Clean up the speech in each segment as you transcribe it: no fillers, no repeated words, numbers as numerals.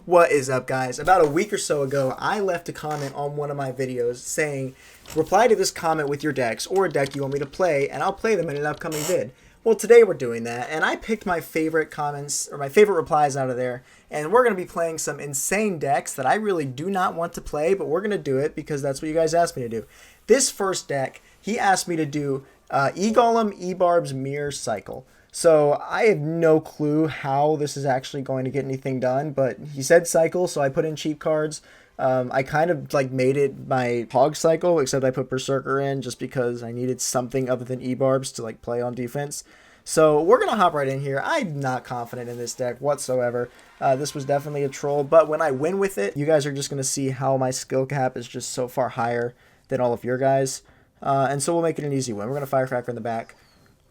What is up, guys? About a week or so ago, I left a comment on one of my videos saying, reply to this comment with your decks or a deck you want me to play, and I'll play them in an upcoming vid. Well, today we're doing that, and I picked my favorite comments, or my favorite replies out of there, and we're going to be playing some insane decks that I really do not want to play, but we're going to do it because that's what you guys asked me to do. This first deck, he asked me to do E-Golem, E-Barb's Mirror Cycle. So I have no clue how this is actually going to get anything done, but he said cycle, so I put in cheap cards. I kind of like made it my hog cycle, except I put Berserker in just because I needed something other than E-Barbs to like play on defense. So we're going to hop right in here. I'm not confident in this deck whatsoever. This was definitely a troll, but when I win with it, you guys are just going to see how my skill cap is just so far higher than all of your guys. And so we'll make it an easy win. We're going to Firecracker in the back.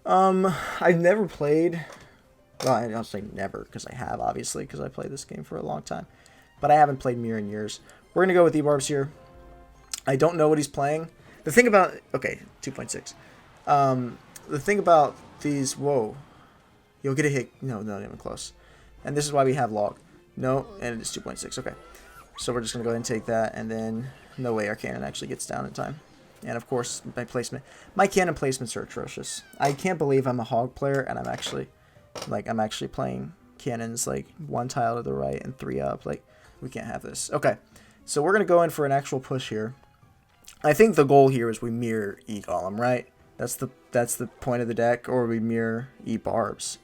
I've never played, well, I don't say never, because I have, obviously, because I played this game for a long time, but I haven't played Mirror in years. We're going to go with E-Barbs here. I don't know what he's playing. The thing about, okay, 2.6. The thing about these, whoa, you'll get a hit, no, not even close. And this is why we have log. No, and it's 2.6, okay. So we're just going to go ahead and take that, and then no way our cannon actually gets down in time. And of course, my placement. My cannon placements are atrocious. I can't believe I'm a hog player and I'm actually playing cannons like one tile to the right and 3 up. Like, we can't have this. Okay, so we're gonna go in for an actual push here. I think the goal here is we mirror E-Golem, right? That's the point of the deck, or we mirror E-Barbs.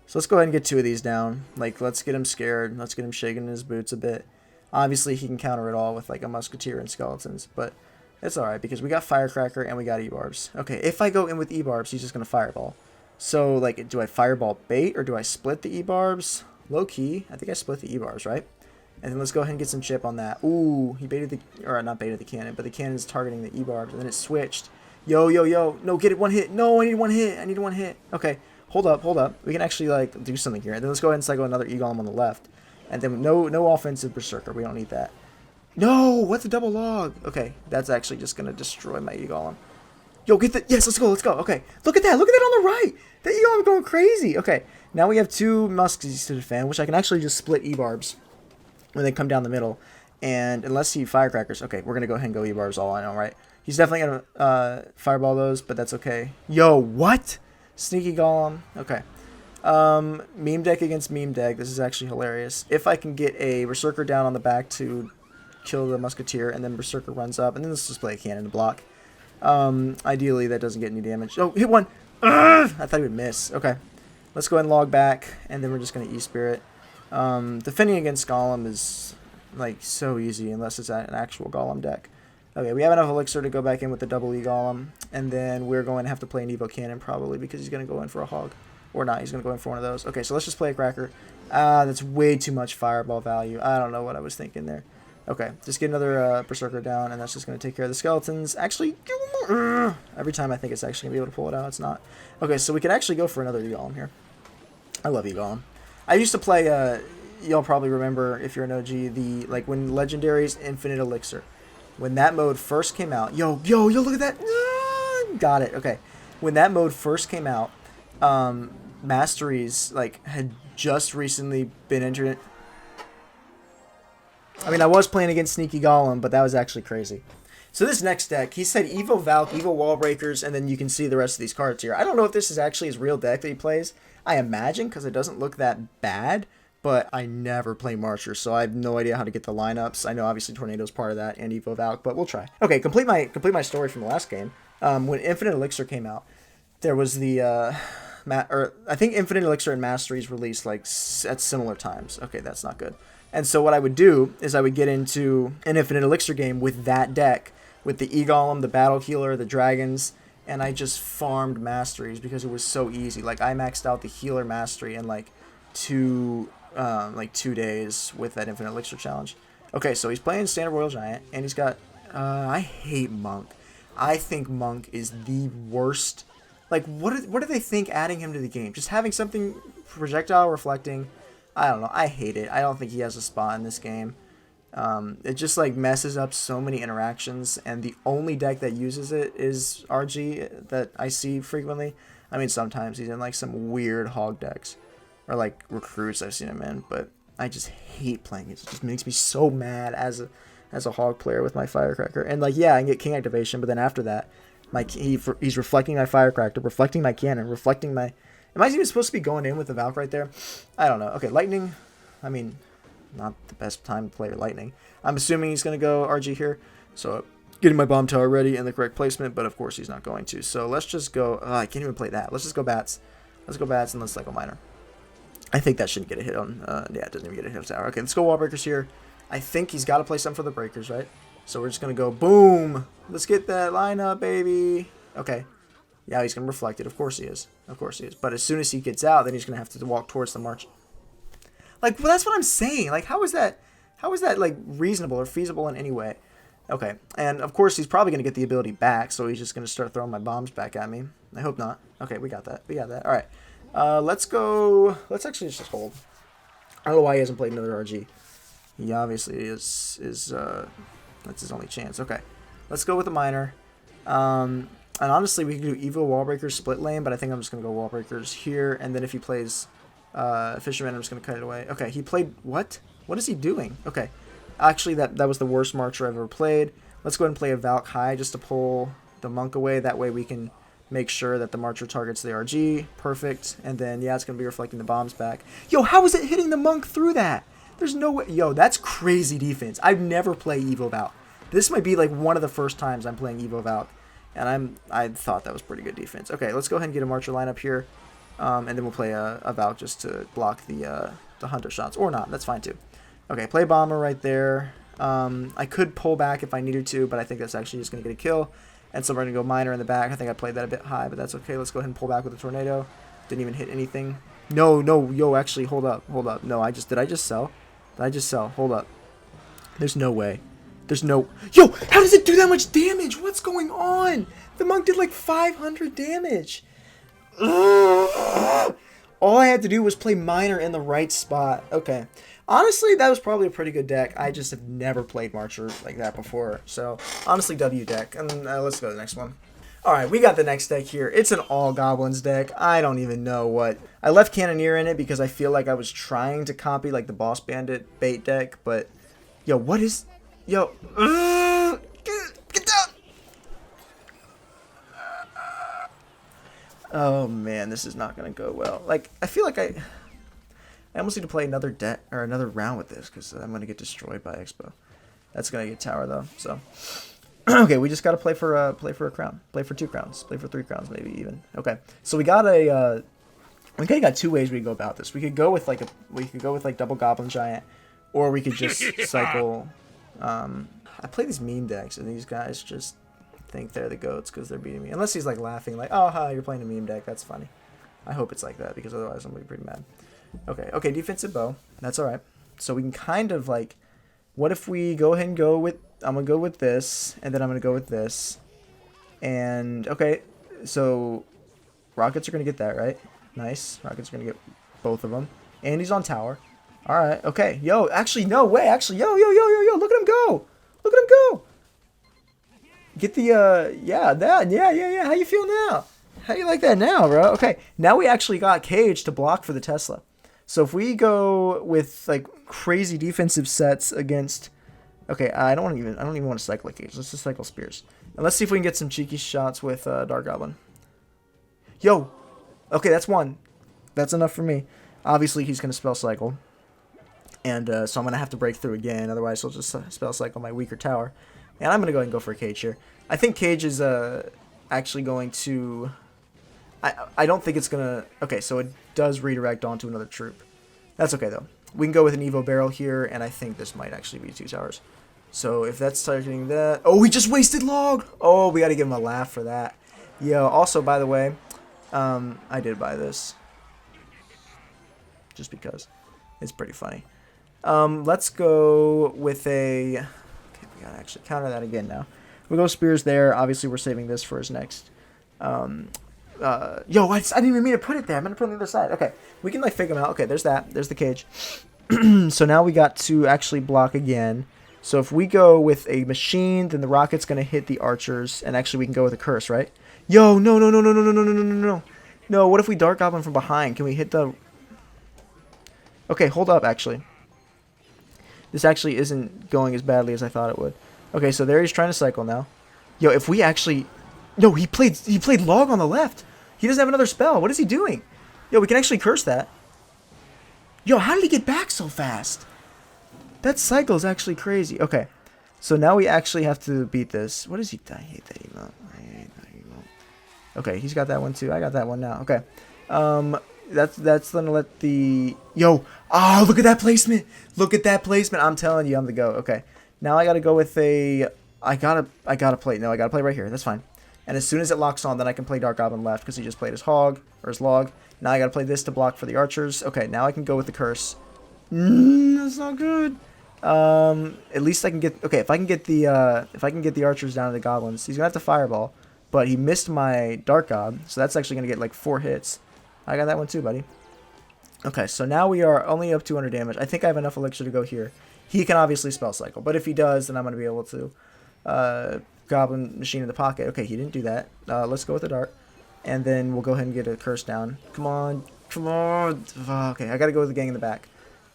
So let's go ahead and get 2 of these down. Like, let's get him scared. Let's get him shaking in his boots a bit. Obviously, he can counter it all with like a musketeer and skeletons, but it's alright, because we got Firecracker and we got E-Barbs. Okay, if I go in with E-Barbs, he's just going to Fireball. So, like, do I Fireball bait, or do I split the E-Barbs? Low-key, I think I split the E-Barbs, right? And then let's go ahead and get some chip on that. Ooh, he baited the, or not baited the cannon, but the cannon's targeting the E-Barbs, and then it switched. Yo, yo, yo, no, get it, 1 hit. No, I need 1 hit, I need 1 hit. Okay, hold up. We can actually, like, do something here. And then let's go ahead and cycle another E-Golem on the left. And then no offensive Berserker, we don't need that. No, what's a double log? Okay, that's actually just going to destroy my E-Golem. Yo, get the, yes, let's go. Okay, look at that on the right. That E-Golem going crazy. Okay, now we have 2 Muskies to defend, which I can actually just split E-Barbs when they come down the middle. And unless he Firecrackers, okay, we're going to go ahead and go E-Barbs all I know, right? He's definitely going to Fireball those, but that's okay. Yo, what? Sneaky Golem. Okay. Meme deck against meme deck. This is actually hilarious. If I can get a Berserker down on the back to kill the musketeer, and then Berserker runs up, and then let's just play a cannon to block. Ideally that doesn't get any damage. Oh, hit 1. Ugh! I thought he would miss. Okay, let's go ahead and log back, and then we're just going to E-Spirit. Defending against Golem is like so easy unless it's an actual Golem deck. Okay, we have enough elixir to go back in with the double E-Golem, and then we're going to have to play an Evo Cannon probably, because he's going to go in for a hog. Or not, he's going to go in for one of those. Okay, so let's just play a Cracker. That's way too much Fireball value. I don't know what I was thinking there. Okay, just get another Berserker down, and that's just going to take care of the skeletons. Actually, every time I think it's actually going to be able to pull it out, it's not. Okay, so we can actually go for another E-Golem here. I love E-Golem. I used to play, y'all probably remember, if you're an OG, like when Legendary's Infinite Elixir. When that mode first came out, yo, look at that. Got it, okay. When that mode first came out, Masteries, like, had just recently been entered. I mean, I was playing against Sneaky Golem, but that was actually crazy. So this next deck, he said Evo Valk, Evo Wall Breakers, and then you can see the rest of these cards here. I don't know if this is actually his real deck that he plays. I imagine, because it doesn't look that bad, but I never play Marchers, so I have no idea how to get the lineups. I know obviously Tornado's part of that, and Evo Valk, but we'll try. Okay, complete my story from the last game. When Infinite Elixir came out, there was the I think Infinite Elixir and Masteries released like at similar times. Okay, that's not good. And so what I would do is I would get into an Infinite Elixir game with that deck, with the E-Golem, the Battle Healer, the Dragons, and I just farmed Masteries because it was so easy. Like, I maxed out the Healer Mastery in like 2 days with that Infinite Elixir challenge. Okay, so he's playing Standard Royal Giant, and he's got, I hate Monk. I think Monk is the worst. Like, what do they think adding him to the game? Just having something projectile reflecting. I don't know. I hate it. I don't think he has a spot in this game. It just like messes up so many interactions, and the only deck that uses it is RG that I see frequently. I mean, sometimes he's in like some weird hog decks, or like recruits I've seen him in, but I just hate playing it. It just makes me so mad as a hog player with my firecracker. And like, yeah, I can get king activation, but then after that, he's reflecting my firecracker, reflecting my cannon, reflecting my. Am I even supposed to be going in with the Valk right there? I don't know. Okay, lightning. I mean, not the best time to play lightning. I'm assuming he's going to go RG here. So getting my bomb tower ready in the correct placement, but of course he's not going to. So let's just go. I can't even play that. Let's just go bats. Let's go bats and let's cycle miner. I think that shouldn't get a hit on. Yeah, it doesn't even get a hit on tower. Okay, let's go wall breakers here. I think he's got to play something for the breakers, right? So we're just going to go boom. Let's get that lineup, baby. Okay. Yeah, he's going to reflect it. Of course he is. Of course he is. But as soon as he gets out, then he's going to have to walk towards the march. Like, well, that's what I'm saying. Like, how is that, like, reasonable or feasible in any way? Okay. And, of course, he's probably going to get the ability back, so he's just going to start throwing my bombs back at me. I hope not. Okay, we got that. We got that. All right. Let's go. Let's actually just hold. I don't know why he hasn't played another RG. He obviously is that's his only chance. Okay. Let's go with the miner. And honestly, we can do Evo wall breakers split lane, but I think I'm just going to go wall breakers here. And then if he plays Fisherman, I'm just going to cut it away. Okay, he played... What? What is he doing? Okay. Actually, that was the worst marcher I've ever played. Let's go ahead and play a Valk high just to pull the monk away. That way we can make sure that the marcher targets the RG. Perfect. And then, yeah, it's going to be reflecting the bombs back. Yo, how is it hitting the monk through that? There's no way... Yo, that's crazy defense. I've never played Evo Valk. This might be like one of the first times I'm playing Evo Valk. And I thought that was pretty good defense. Okay, let's go ahead and get a marcher lineup here. And then we'll play a Valk just to block the hunter shots. Or not, that's fine too. Okay, play bomber right there. I could pull back if I needed to, but I think that's actually just going to get a kill. And so we're going to go miner in the back. I think I played that a bit high, but that's okay. Let's go ahead and pull back with a tornado. Didn't even hit anything. No, yo, actually, hold up. No, did I just sell? Hold up. There's no way. There's no... Yo, how does it do that much damage? What's going on? The monk did like 500 damage. Ugh. All I had to do was play miner in the right spot. Okay. Honestly, that was probably a pretty good deck. I just have never played Marcher like that before. So, honestly, W deck. And let's go to the next one. Alright, we got the next deck here. It's an all-goblins deck. I don't even know what... I left Cannoneer in it because I feel like I was trying to copy like the Boss Bandit bait deck. But, yo, what is... Yo, get down! Oh man, this is not gonna go well. Like, I feel like I almost need to play another deck or another round with this because I'm gonna get destroyed by Expo. That's gonna get tower though. So, okay, we just gotta play for a crown, play for 2 crowns, play for 3 crowns maybe even. Okay, so we got a we kinda got 2 ways we can go about this. We could go with like double goblin giant, or we could just cycle. I play these meme decks, and these guys just think they're the goats because they're beating me. Unless he's like laughing, like, "Oh, hi, you're playing a meme deck. That's funny." I hope it's like that because otherwise I'm gonna be pretty mad. Okay, defensive bow. That's all right. So we can kind of like, what if we go ahead and go with? I'm gonna go with this, and then I'm gonna go with this, and okay, so rockets are gonna get that right. Nice, rockets are gonna get both of them, and he's on tower. All right, okay. Yo, actually, no way. Actually, yo. Look at him go. Look at him go. Get the, yeah. How you feel now? How you like that now, bro? Okay, now we actually got Cage to block for the Tesla. So if we go with, like, crazy defensive sets against... Okay, I don't even want to cycle Cage. Let's just cycle Spears. And let's see if we can get some cheeky shots with Dark Goblin. Yo. Okay, that's 1. That's enough for me. Obviously, he's going to spell cycle. And so I'm going to have to break through again. Otherwise, he'll just spell cycle my weaker tower. And I'm going to go ahead and go for a Cage here. I think Cage is actually going to... I don't think it's going to... Okay, so it does redirect onto another troop. That's okay, though. We can go with an Evo Barrel here, and I think this might actually be 2 towers. So if that's targeting that... Oh, we just wasted log! Oh, we got to give him a laugh for that. Yo, also, by the way, I did buy this. Just because. It's pretty funny. Let's go with a... Okay, we gotta actually counter that again now. We go Spears there. Obviously, we're saving this for his next. Yo, I didn't even mean to put it there. I'm gonna put it on the other side. Okay, we can like fake him out. Okay, there's that. There's the Cage. So now we got to actually block again. So if we go with a machine, then the rocket's gonna hit the archers, and actually we can go with a curse, right? Yo, no. No, what if we Dark Goblin from behind? Can we hit the... Okay, hold up, actually. This actually isn't going as badly as I thought it would. Okay, so there he's trying to cycle now. Yo, if we actually... No, he played log on the left. He doesn't have another spell. What is he doing? Yo, we can actually curse that. Yo, how did he get back so fast? That cycle is actually crazy. Okay, so now we actually have to beat this. What is he? I hate that emote. I hate that emote. Okay, he's got that one too. I got that one now. Okay, that's gonna let the look at that placement. Look at that placement. I'm telling you, I'm the go. Okay, now I gotta go with a. I gotta play. No, I gotta play right here. That's fine. And as soon as it locks on, then I can play Dark Goblin left because he just played his hog or his log. Now I gotta play this to block for the archers. Okay, now I can go with the curse. That's not good. At least I can get. Okay, if I can get the archers down to the goblins, he's gonna have to fireball. But he missed my Dark God, so that's actually gonna get like 4 hits. I got that one too, buddy. Okay, so now we are only up 200 damage. I think I have enough elixir to go here. He can obviously spell cycle, but if he does, then I'm gonna be able to goblin machine in the pocket. Okay, he didn't do that. Let's go with the dart, and then we'll go ahead and get a curse down. Come on, come on. Okay, I gotta go with the gang in the back.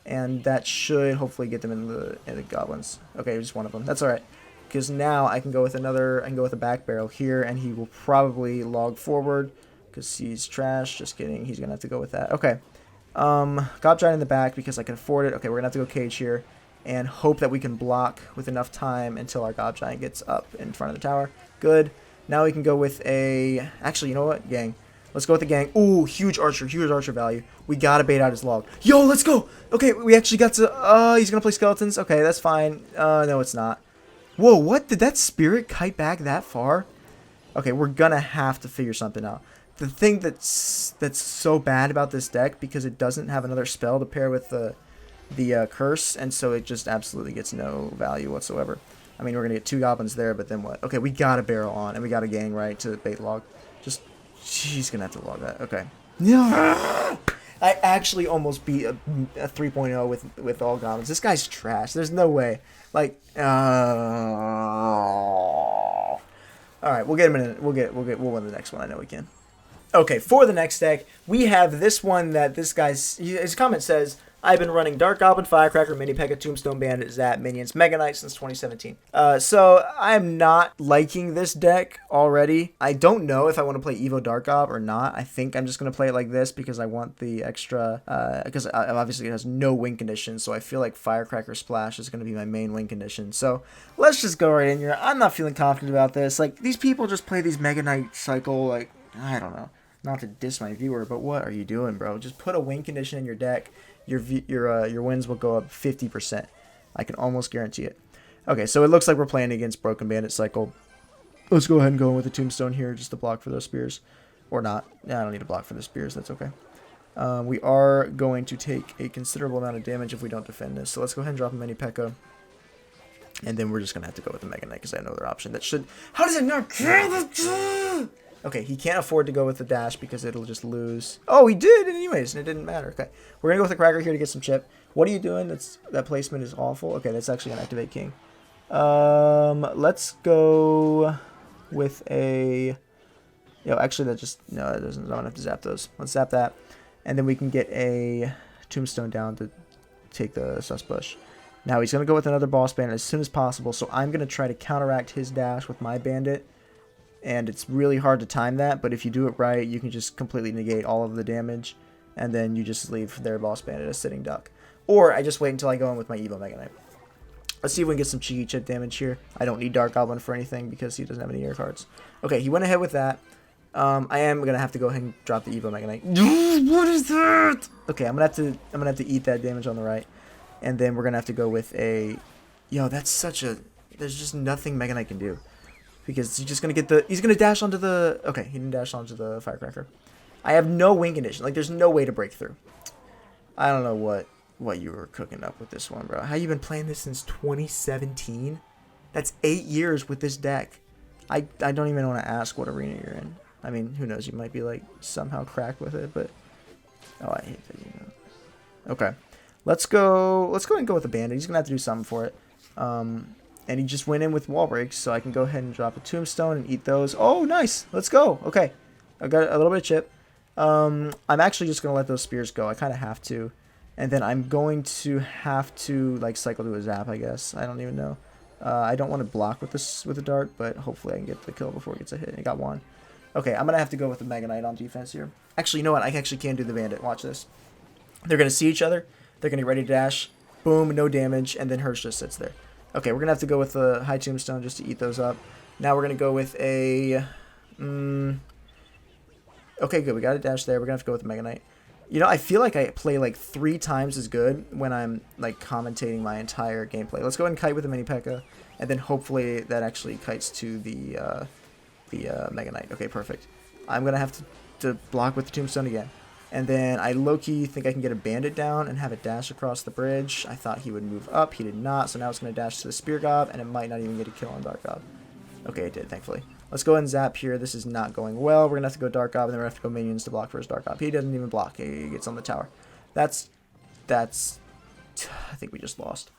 And that should hopefully get them in the goblins. Okay, just one of them. That's all right, because now I can go with another. I can go with a back barrel here, and he will probably log forward because he's trash. Just kidding. He's gonna have to go with that. Okay, Gob Giant in the back because I can afford it. Okay, we're gonna have to go cage here, and hope that we can block with enough time until our Gob Giant gets up in front of the tower. Good. Now we can go with a. Actually, you know what, gang. Let's go with the gang. Ooh, huge archer value. We gotta bait out his log. Yo, let's go. Okay, we actually got to. He's gonna play skeletons. Okay, that's fine. No, it's not. Whoa, what? Did that spirit kite back that far? Okay, we're gonna have to figure something out. The thing that's so bad about this deck because it doesn't have another spell to pair with the curse, and so it just absolutely gets no value whatsoever. I mean, we're gonna get 2 goblins there, but then what? Okay, we got a barrel on, and we got a gang right to bait log. Just. She's gonna have to log that. Okay. I actually almost beat a 3.0 with all goblins. This guy's trash. There's no way. Like, all right, we'll get him in. We'll win the next one. I know we can. Okay, for the next deck, we have this one that this guy's his comment says. I've been running Dark Goblin, Firecracker, Mini P.E.K.K.A, Tombstone Bandit, Zap, Minions, Mega Knight since 2017. So I'm not liking this deck already. I don't know if I want to play Evo Dark Gob or not. I think I'm just going to play it like this because I want the extra, because obviously it has no win condition, so I feel like Firecracker Splash is going to be my main win condition. So let's just go right in here. I'm not feeling confident about this. Like, these people just play these Mega Knight cycle, like, I don't know. Not to diss my viewer, but what are you doing, bro? Just put a win condition in your deck. Your wins will go up 50%. I can almost guarantee it. Okay, so it looks like we're playing against Broken Bandit cycle. Let's go ahead and go with the Tombstone here just to block for those spears. Or not. Yeah, I don't need to block for the spears. That's okay. We are going to take a considerable amount of damage if we don't defend this. So let's go ahead and drop a Mini P.E.K.K.A. And then we're just going to have to go with the Mega Knight because I have no other option. That should... How does it not kill the... Okay, he can't afford to go with the dash because it'll just lose. Oh, he did anyways, and it didn't matter. Okay, we're going to go with the Cracker here to get some chip. What are you doing? That placement is awful. Okay, that's actually going to activate King. Let's go with a... actually, that just... No, that doesn't. I don't have to zap those. Let's zap that. And then we can get a Tombstone down to take the Sus Bush. Now, he's going to go with another Boss Bandit as soon as possible, so I'm going to try to counteract his dash with my Bandit. And it's really hard to time that, but if you do it right, you can just completely negate all of the damage, and then you just leave their Boss Bandit a sitting duck. Or I just wait until I go in with my Evo Mega Knight. Let's see if we can get some cheeky chip damage here. I don't need Dark Goblin for anything because he doesn't have any air cards. Okay, he went ahead with that. I am gonna have to go ahead and drop the Evo Mega Knight. What is that? Okay, I'm gonna have to eat that damage on the right, and then we're gonna have to go with a. Yo, that's such a. There's just nothing Mega Knight can do. Because he's just going to get the... He's going to dash onto the... Okay, he didn't dash onto the Firecracker. I have no win condition. Like, there's no way to break through. I don't know what you were cooking up with this one, bro. How you been playing this since 2017? That's 8 years with this deck. I don't even want to ask what arena you're in. I mean, who knows? You might be, like, somehow cracked with it, but... Oh, I hate that, you know. Okay. Let's go and go with the Bandit. He's going to have to do something for it. And he just went in with wall breaks, so I can go ahead and drop a Tombstone and eat those. Oh, nice. Let's go. Okay. I got a little bit of chip. I'm actually just going to let those spears go. I kind of have to. And then I'm going to have to like cycle to a zap, I guess. I don't even know. I don't want to block with this with a dart, but hopefully I can get the kill before it gets a hit. It got one. Okay, I'm gonna have to go with the Mega Knight on defense here. Actually, you know what? I actually can do the Bandit. Watch this. They're gonna see each other. They're gonna get ready to dash. Boom, no damage, and then Hers just sits there. Okay, we're gonna have to go with the High Tombstone just to eat those up. Now we're gonna go with a. Okay, good. We got a dash there. We're gonna have to go with the Mega Knight. You know, I feel like I play like 3 times as good when I'm like commentating my entire gameplay. Let's go ahead and kite with the mini P.E.K.K.A. and then hopefully that actually kites to the Mega Knight. Okay, perfect. I'm gonna have to block with the Tombstone again, and then I low-key think I can get a Bandit down and have it dash across the bridge. I thought he would move up. He did not, so now it's gonna dash to the Spear Gob, and it might not even get a kill on Dark Gob. Okay, it did, thankfully. Let's go ahead and zap here. This is not going well. We're going to have to go Dark Gob, and then we're going to have to go minions to block for his Dark Gob. He doesn't even block. He gets on the tower. That's... I think we just lost.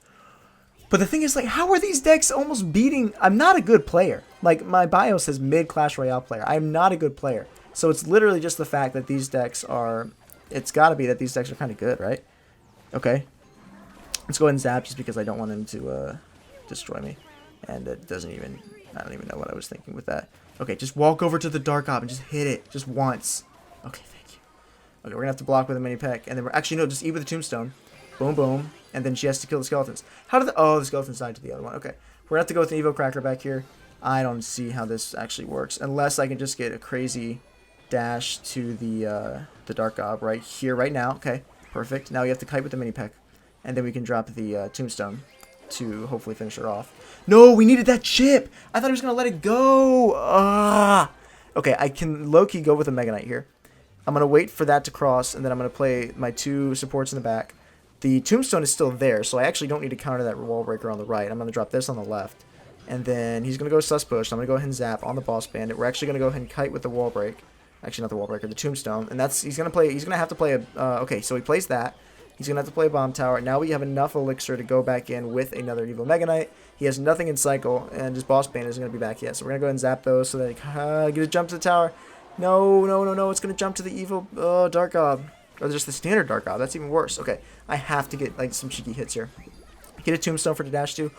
But the thing is, like, how are these decks almost beating... I'm not a good player. Like, my bio says mid-Clash Royale player. I'm not a good player. So it's literally just the fact that these decks are... It's got to be that these decks are kind of good, right? Okay. Let's go ahead and zap just because I don't want him to destroy me. And it doesn't even... I don't even know what I was thinking with that. Okay, just walk over to the Dark Gob and just hit it. Just once. Okay, thank you. Okay, we're going to have to block with a mini P.E.K.K.A. And then we're... Actually, no, just eat with the Tombstone. Boom, boom. And then she has to kill the skeletons. How did the... Oh, the skeletons died to the other one. Okay. We're going to have to go with an Evo Cracker back here. I don't see how this actually works. Unless I can just get a crazy dash to the Dark Gob right here, right now. Okay, perfect. Now we have to kite with the mini P.E.K.K.A. And then we can drop the Tombstone to hopefully finish her off. No, we needed that chip. I thought he was going to let it go. Okay, I can low-key go with a Mega Knight here. I'm going to wait for that to cross, and then I'm going to play my 2 supports in the back. The Tombstone is still there, so I actually don't need to counter that Wall Breaker on the right. I'm going to drop this on the left. And then he's going to go Sus Push. So I'm going to go ahead and zap on the Boss Bandit. We're actually going to go ahead and kite with the Wall Break. Actually, not the Wall Breaker, the Tombstone. And that's he's going to have to play a... okay, so he plays that. He's going to have to play a Bomb Tower. Now we have enough Elixir to go back in with another Evo Mega Knight. He has nothing in Cycle, and his Boss Bandit isn't going to be back yet. So we're going to go ahead and zap those so that he get a jump to the tower. No, no, no, no. It's going to jump to the Evo Dark Gob. Or just the standard Dark Gob. That's even worse. Okay, I have to get like some cheeky hits here. Get a Tombstone for the dash too.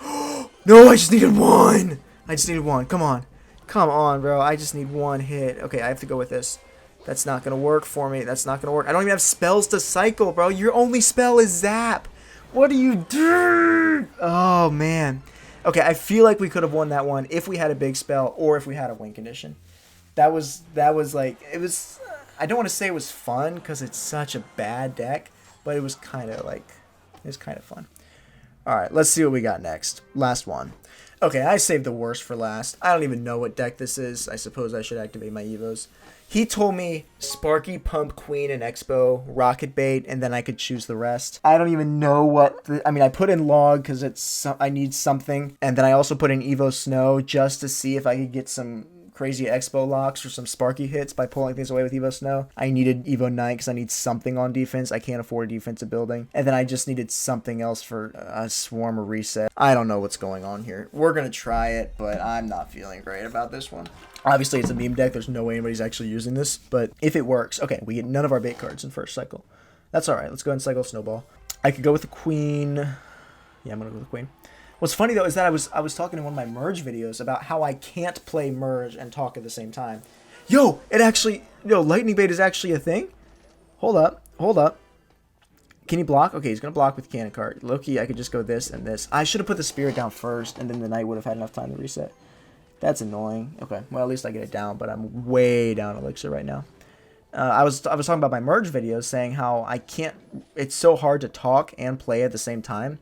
No, I just needed one. I just needed one. Come on. Come on, bro. I just need one hit. Okay, I have to go with this. That's not going to work for me. That's not going to work. I don't even have spells to cycle, bro. Your only spell is zap. What do you do? Oh, man. Okay, I feel like we could have won that one if we had a big spell or if we had a win condition. That was like, it was, I don't want to say it was fun because it's such a bad deck, but it was kind of like, it was kind of fun. All right, let's see what we got next. Last one. Okay, I saved the worst for last. I don't even know what deck this is. I suppose I should activate my Evos. He told me Sparky, Pump, Queen, and Expo, Rocket Bait, and then I could choose the rest. I don't even know what... I mean, I put in Log because I need something. And then I also put in Evo Snow just to see if I could get some crazy Expo locks or some Sparky hits by pulling things away with Evo Snow. I needed Evo Knight because I need something on defense. I can't afford a defensive building. And then I just needed something else for a Swarm or Reset. I don't know what's going on here. We're going to try it, but I'm not feeling great about this one. Obviously, it's a meme deck. There's no way anybody's actually using this. But if it works... Okay, we get none of our bait cards in first cycle. That's all right. Let's go ahead and cycle Snowball. I could go with the Queen. Yeah, I'm going to go with the Queen. What's funny, though, is that I was talking in one of my Merge videos about how I can't play Merge and talk at the same time. Yo, it actually... Yo, Lightning Bait is actually a thing? Hold up. Hold up. Can he block? Okay, he's going to block with Cannon Cart. Loki, I could just go this and this. I should have put the Spirit down first, and then the Knight would have had enough time to reset. That's annoying. Okay, well, at least I get it down, but I'm way down Elixir right now. I was talking about my Merge videos, saying how I can't... It's so hard to talk and play at the same time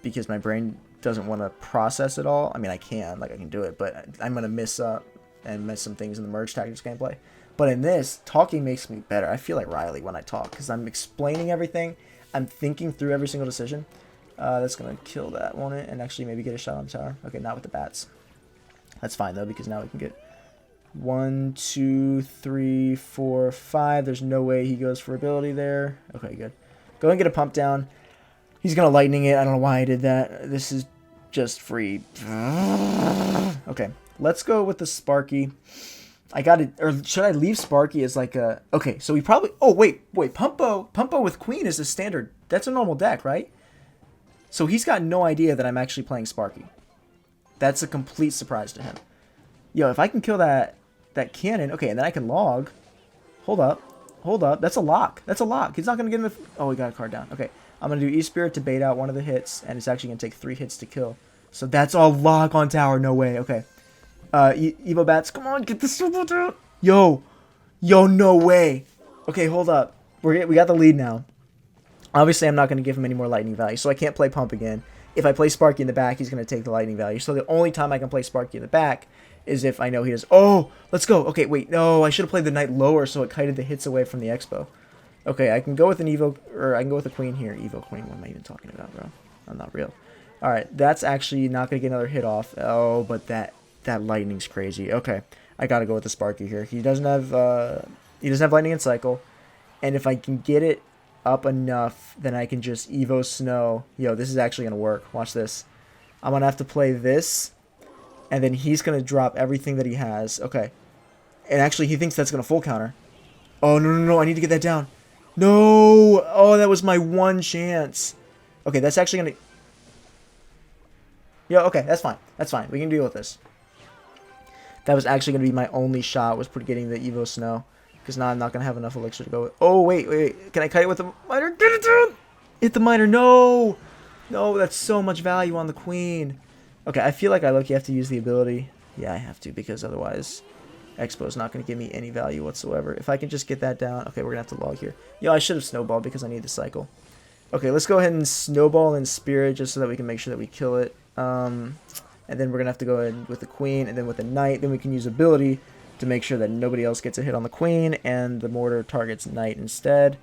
because my brain doesn't want to process it all. I mean, I can do it, but I'm going to miss up and miss some things in the Merge Tactics gameplay. But in this, talking makes me better. I feel like Riley when I talk because I'm explaining everything. I'm thinking through every single decision. That's going to kill that, won't it? And actually maybe get a shot on the tower. Okay, not with the bats. That's fine, though, because now we can get 1, 2, 3, 4, 5. There's no way he goes for ability there. Okay, good. Go and get a pump down. He's going to lightning it. I don't know why I did that. This is just free. Okay, let's go with the Sparky. I got it. Or should I leave Sparky as like a... Okay, so we probably... Oh, wait. Pumpo with Queen is a standard. That's a normal deck, right? So he's got no idea that I'm actually playing Sparky. That's a complete surprise to him. Yo, if I can kill that cannon... Okay, and then I can log. Hold up. That's a lock. He's not going to get in the... Oh, we got a card down. Okay, I'm going to do E-Spirit to bait out one of the hits, and it's actually going to take 3 hits to kill. So that's all lock on tower. No way. Okay. Evo Bats, come on, get the super down. Yo, no way. Okay, hold up. We got the lead now. Obviously, I'm not going to give him any more lightning value, so I can't play Pump again. If I play Sparky in the back, he's going to take the lightning value. So the only time I can play Sparky in the back is if I know he does. Oh, let's go. Okay, wait, no, I should have played the knight lower so it kited the hits away from the Expo. Okay, I can go with an Evo, or I can go with a Queen here. Evo Queen, what am I even talking about, bro? I'm not real. All right, that's actually not going to get another hit off. Oh, but that lightning's crazy. Okay, I gotta go with the Sparky here. He doesn't have lightning and cycle, and if I can get it up enough, then I can just Evo Snow. Yo, this is actually gonna work. Watch this. I'm gonna have to play this, and then he's gonna drop everything that he has. Okay, and actually he thinks that's gonna full counter. Oh no! I need to get that down. No! Oh, that was my one chance. Okay, that's actually gonna. Yo, okay, that's fine. We can deal with this. That was actually going to be my only shot, was getting the Evo Snow. Because now I'm not going to have enough elixir to go with. Oh, wait. Can I kite it with the miner? Get it down! Hit the miner. No! No, that's so much value on the Queen. Okay, I feel like I have to use the ability. Yeah, I have to, because otherwise Expo's not going to give me any value whatsoever. If I can just get that down. Okay, we're going to have to log here. Yo, I should have snowballed because I need the cycle. Okay, let's go ahead and snowball in Spirit just so that we can make sure that we kill it. And then we're going to have to go in with the Queen and then with the Knight. Then we can use ability to make sure that nobody else gets a hit on the Queen and the mortar targets Knight instead.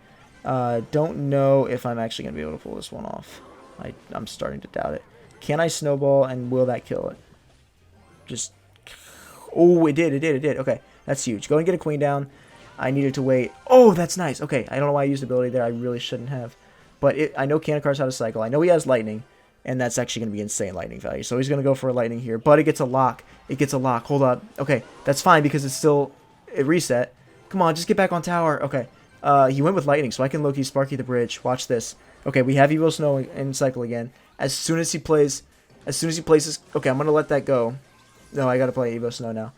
Don't know if I'm actually going to be able to pull this one off. I'm starting to doubt it. Can I snowball and will that kill it? Just... Oh, it did. Okay, that's huge. Go and get a Queen down. I needed to wait. Oh, that's nice. Okay, I don't know why I used ability there. I really shouldn't have. But I know Cannon Car's how to cycle. I know he has lightning. And that's actually going to be insane lightning value. So he's going to go for a lightning here. But it gets a lock. Hold up. Okay, that's fine because it's still... It reset. Come on, just get back on tower. Okay. He went with lightning, so I can Loki Sparky the bridge. Watch this. Okay, we have Evo Snow in cycle again. As soon as he places... Okay, I'm going to let that go. No, I got to play Evo Snow now.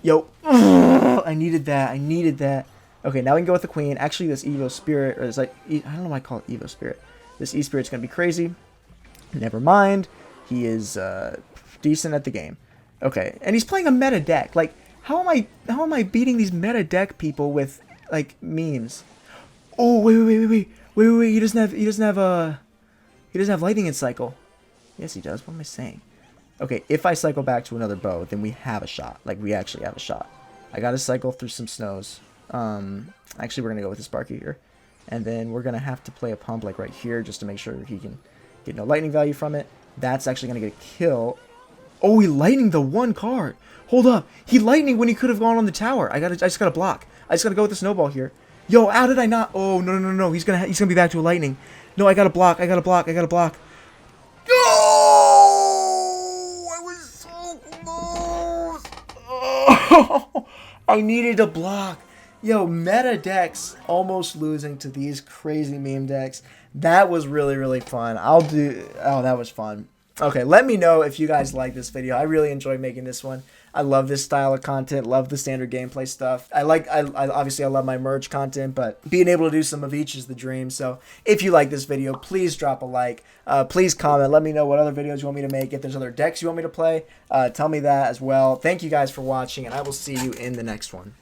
Yo. I needed that. Okay, now we can go with the Queen. Actually, this Evo Spirit... Or this, I don't know why I call it Evo Spirit. This E-Spirit's going to be crazy. Never mind. He is decent at the game. Okay, and he's playing a meta deck. Like, how am I beating these meta deck people with like memes? Oh, wait. He doesn't have lightning in cycle. Yes, he does. What am I saying? Okay, if I cycle back to another bow, then we have a shot. Like, we actually have a shot. I got to cycle through some snows. Actually, we're gonna go with the Sparky here, and then we're gonna have to play a pump like right here just to make sure he can get no lightning value from it. That's actually going to get a kill. Oh, he lightning the one card. Hold up. He lightning when he could have gone on the tower. I just got to block. I just got to go with the snowball here. Yo, how did I not? Oh, no. He's going to be back to a lightning. No, I got to block. No! I was so close. Oh, I needed to block. Yo, meta decks almost losing to these crazy meme decks. That was really fun. Oh, that was fun. Okay, let me know if you guys like this video. I really enjoyed making this one. I love this style of content. Love the standard gameplay stuff. Obviously I love my merge content, but being able to do some of each is the dream. So if you like this video, please drop a like. Please comment. Let me know what other videos you want me to make. If there's other decks you want me to play, tell me that as well. Thank you guys for watching, and I will see you in the next one.